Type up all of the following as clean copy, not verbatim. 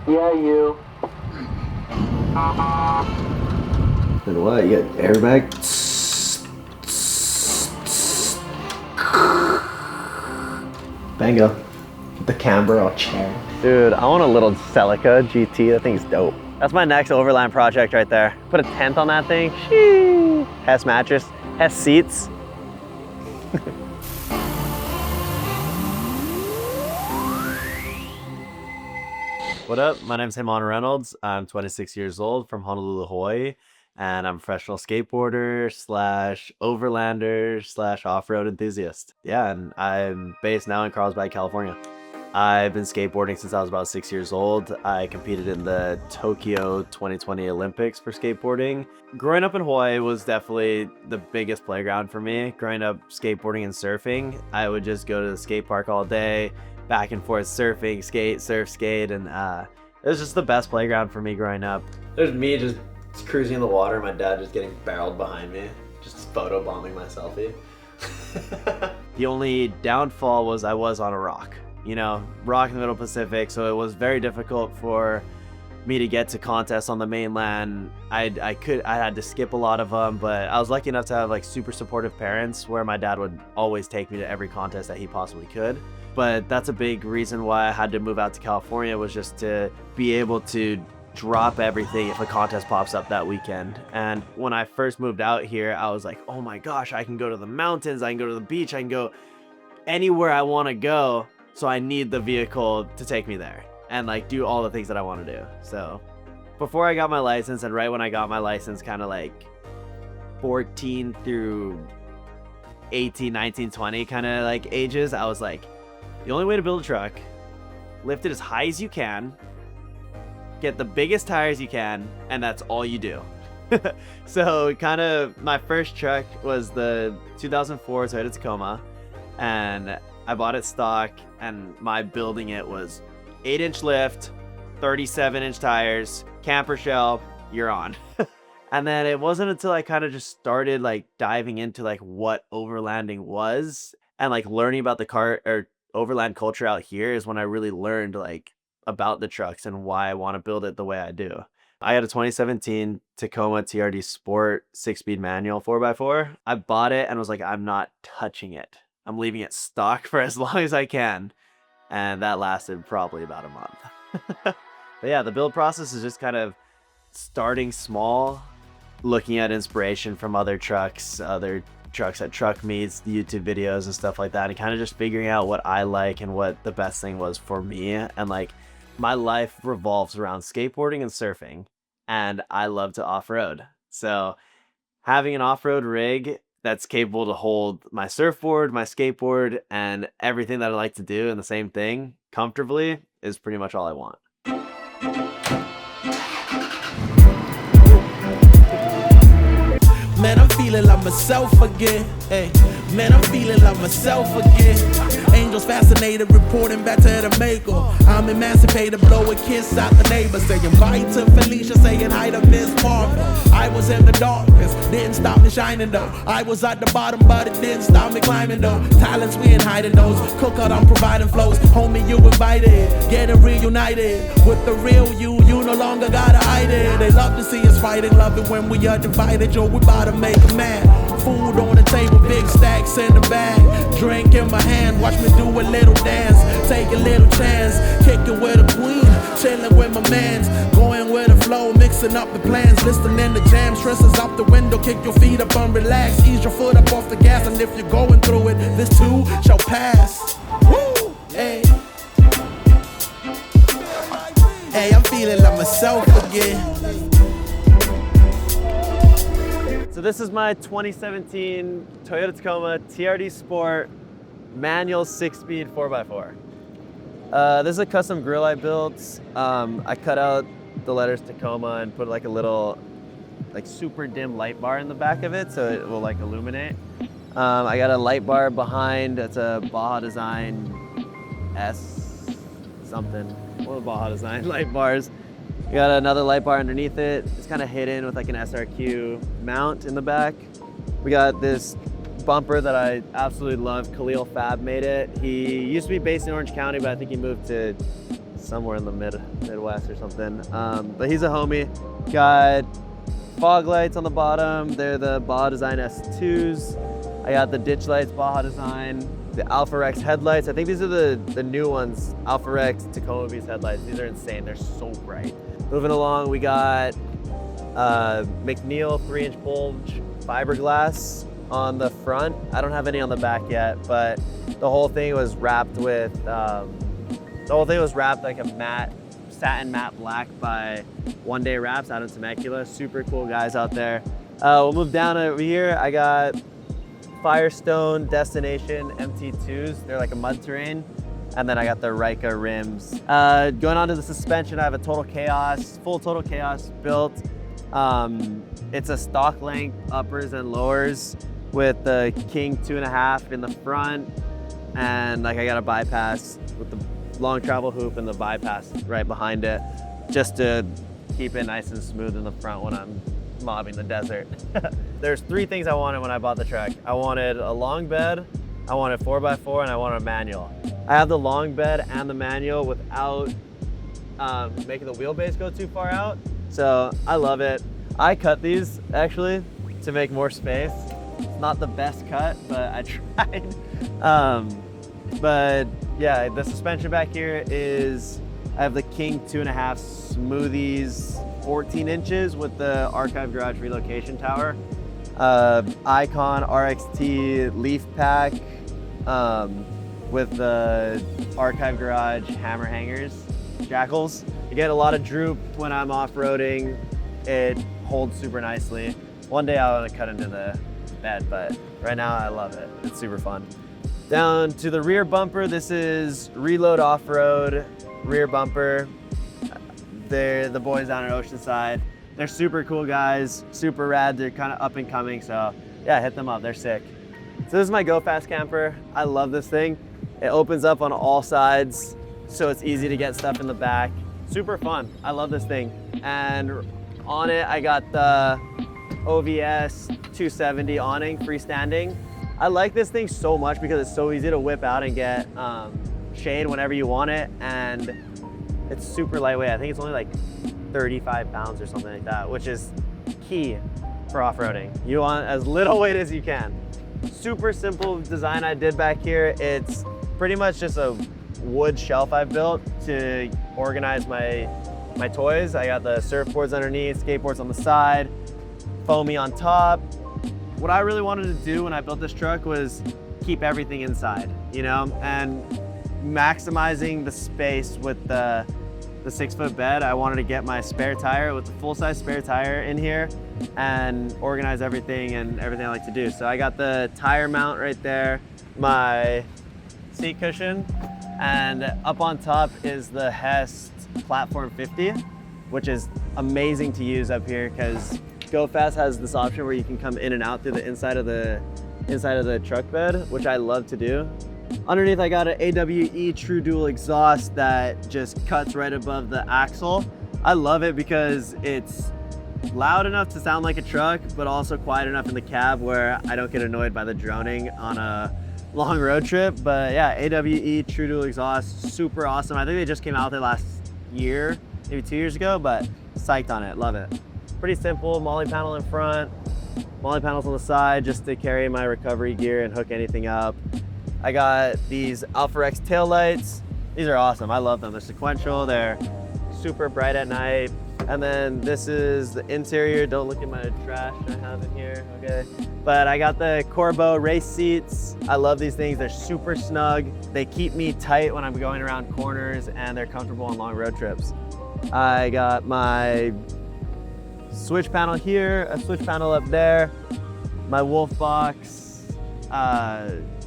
Yeah, you. Then what? You got airbag? Bango. The camber all chair. Dude, I want a little Celica GT. That thing's dope. That's my next Overland project right there. Put a tent on that thing. Sheesh. HEST mattress, HEST seats. What up? My name's Heimana Reynolds. I'm 26 years old from Honolulu, Hawaii, and I'm a professional skateboarder slash overlander slash off-road enthusiast. Yeah, and I'm based now in Carlsbad, California. I've been skateboarding since I was about 6 years old. I competed in the Tokyo 2020 Olympics for skateboarding. Growing up in Hawaii was definitely the biggest playground for me. Growing up skateboarding and surfing, I would just go to the skate park all day, back and forth surfing, skate, surf, skate, and it was just the best playground for me growing up. There's me just cruising in the water, my dad just getting barreled behind me, just photobombing my selfie. The only downfall was I was on a rock. You know, rock in the middle Pacific, so it was very difficult for me to get to contests on the mainland. I had to skip a lot of them, but I was lucky enough to have like super supportive parents where my dad would always take me to every contest that he possibly could. But that's a big reason why I had to move out to California, was just to be able to drop everything if a contest pops up that weekend. And when I first moved out here, I was like, oh my gosh, I can go to the mountains, I can go to the beach, I can go anywhere I want to go. So I need the vehicle to take me there and like do all the things that I want to do. So before I got my license, and right when I got my license, kind of like 14 through 18, 19, 20 kind of like ages, I was like, the only way to build a truck, lift it as high as you can, get the biggest tires you can, and that's all you do. So kind of my first truck was the 2004 Toyota Tacoma, and I bought it stock, and my building it was 8-inch lift, 37-inch tires, camper shell, you're on. And then it wasn't until I kind of just started like diving into like what overlanding was and like learning about the car or overland culture out here is when I really learned like about the trucks and why I want to build it the way I do. I had a 2017 Tacoma TRD Sport 6-speed manual 4x4. I bought it and was like, I'm not touching it. I'm leaving it stock for as long as I can. And that lasted probably about a month. But yeah, the build process is just kind of starting small, looking at inspiration from other trucks at truck meets, YouTube videos and stuff like that, and kind of just figuring out what I like and what the best thing was for me. And like my life revolves around skateboarding and surfing, and I love to off-road. So having an off-road rig that's capable to hold my surfboard, my skateboard, and everything that I like to do in the same thing comfortably is pretty much all I want. Man, I'm feeling like myself again. Hey, man, I'm feeling like myself again. Angels fascinated, reporting back to the maker. I'm emancipated, blow a kiss out the neighbors. Saying bye to Felicia, saying hi to Miss Parker. I was in the darkness, didn't stop me shining though. I was at the bottom, but it didn't stop me climbing though. Talents we ain't hiding those. Cook out, I'm providing flows. Homie, you invited, getting reunited with the real you. You no longer gotta hide it. They love to see us fighting, love it when we are divided. Yo, we bout to make a man. Food on the table, big stacks in the bag. Drink in my hand, watch me do a little dance. Take a little chance, kicking with a queen, chilling with my mans. Going with the flow, mixing up the plans, listening to jams. Stresses out the window, kick your feet up and relax. Ease your foot up off the gas, and if you're going through it, this too shall pass. Woo! Hey. Hey, I'm feeling like myself again. So this is my 2017 Toyota Tacoma TRD Sport manual 6-speed 4x4. This is a custom grill I built. I cut out the letters Tacoma and put like a little like super dim light bar in the back of it so it will like illuminate. I got a light bar behind. It's a Baja Design S something. One of the Baja Design light bars. We got another light bar underneath it. It's kind of hidden with like an SRQ mount in the back. We got this bumper that I absolutely love. Khalil Fab made it. He used to be based in Orange County, but I think he moved to somewhere in the Midwest or something. But he's a homie. Got fog lights on the bottom. They're the Baja Design S2s. I got the ditch lights, Baja Design. The Alpha Rex headlights. I think these are the new ones. Alpha Rex Tacoma Beast headlights. These are insane. They're so bright. Moving along, we got McNeil 3-inch bulge fiberglass on the front. I don't have any on the back yet, but the whole thing was wrapped with, like a matte, satin matte black by One Day Wraps out in Temecula. Super cool guys out there. We'll move down over here. I got Firestone Destination MT2s. They're like a mud terrain. And then I got the Rika rims. Going on to the suspension, I have a full Total Chaos built. It's a stock length uppers and lowers with the King 2.5 in the front. And like I got a bypass with the long travel hoop and the bypass right behind it, just to keep it nice and smooth in the front when I'm mobbing the desert. There's 3 things I wanted when I bought the truck. I wanted a long bed, I wanted 4x4, and I wanted a manual. I have the long bed and the manual without making the wheelbase go too far out. So I love it. I cut these actually to make more space. It's not the best cut, but I tried. But yeah, the suspension back here is, I have the King 2.5 Smoothies 14 inches with the Archive Garage relocation tower. Icon RXT leaf pack with the Archive Garage hammer hangers, jackals. You get a lot of droop when I'm off-roading. It holds super nicely. One day I want to cut into the bed, but right now I love it. It's super fun. Down to the rear bumper, this is Reload Off-Road rear bumper. They're the boys down at Oceanside. They're super cool guys, super rad. They're kind of up and coming, so yeah, hit them up, they're sick. So this is my Go Fast camper. I love this thing. It opens up on all sides, so it's easy to get stuff in the back. Super fun, I love this thing. And on it, I got the OVS 270 awning, freestanding. I like this thing so much because it's so easy to whip out and get shade whenever you want it, and it's super lightweight. I think it's only like 35 pounds or something like that, which is key for off-roading. You want as little weight as you can. Super simple design I did back here. It's pretty much just a wood shelf I built to organize my toys. I got the surfboards underneath, skateboards on the side, foamy on top. What I really wanted to do when I built this truck was keep everything inside, you know, and maximizing the space with the 6-foot bed. I wanted to get my spare tire with the full-size spare tire in here and organize everything and everything I like to do. So I got the tire mount right there, my seat cushion, and up on top is the HEST Platform 50, which is amazing to use up here because Go Fast has this option where you can come in and out through the inside of the truck bed, which I love to do. Underneath, I got an AWE True Dual exhaust that just cuts right above the axle. I love it because it's loud enough to sound like a truck, but also quiet enough in the cab where I don't get annoyed by the droning on a long road trip. But yeah, AWE True Dual exhaust, super awesome. I think they just came out there last year, maybe 2 years ago, but psyched on it, love it. Pretty simple, molly panel in front, molly panels on the side just to carry my recovery gear and hook anything up. I got these Alpha Rex taillights. These are awesome, I love them. They're sequential, they're super bright at night. And then this is the interior. Don't look at my trash I have in here, okay? But I got the Corbeau race seats. I love these things, they're super snug. They keep me tight when I'm going around corners and they're comfortable on long road trips. I got my switch panel here, a switch panel up there, my Wolf Box,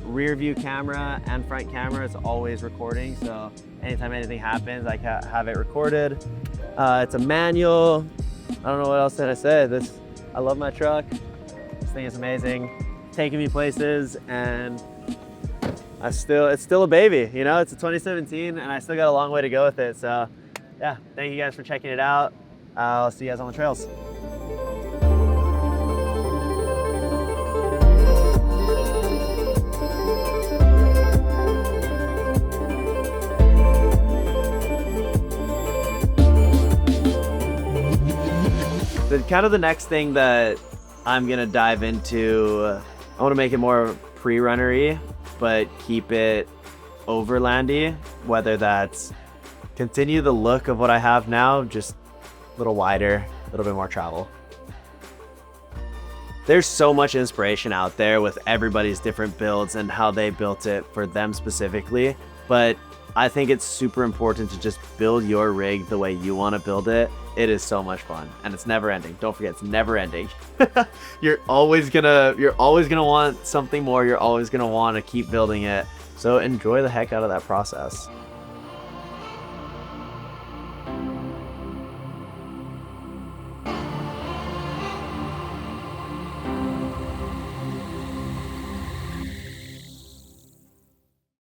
rear view camera and front camera. It's always recording, so anytime anything happens, I can have it recorded. It's a manual. I don't know what else did I say. I love my truck. This thing is amazing, taking me places, and it's still a baby, you know? It's a 2017 and I still got a long way to go with it. So yeah, thank you guys for checking it out. I'll see you guys on the trails. The next thing that I'm gonna dive into, I want to make it more pre-runnery, but keep it overlandy, whether that's continue the look of what I have now, just a little wider, a little bit more travel. There's so much inspiration out there with everybody's different builds and how they built it for them specifically, but I think it's super important to just build your rig the way you want to build it. It is so much fun, and it's never ending. Don't forget, it's never ending. You're always gonna want something more. You're always gonna want to keep building it. So enjoy the heck out of that process.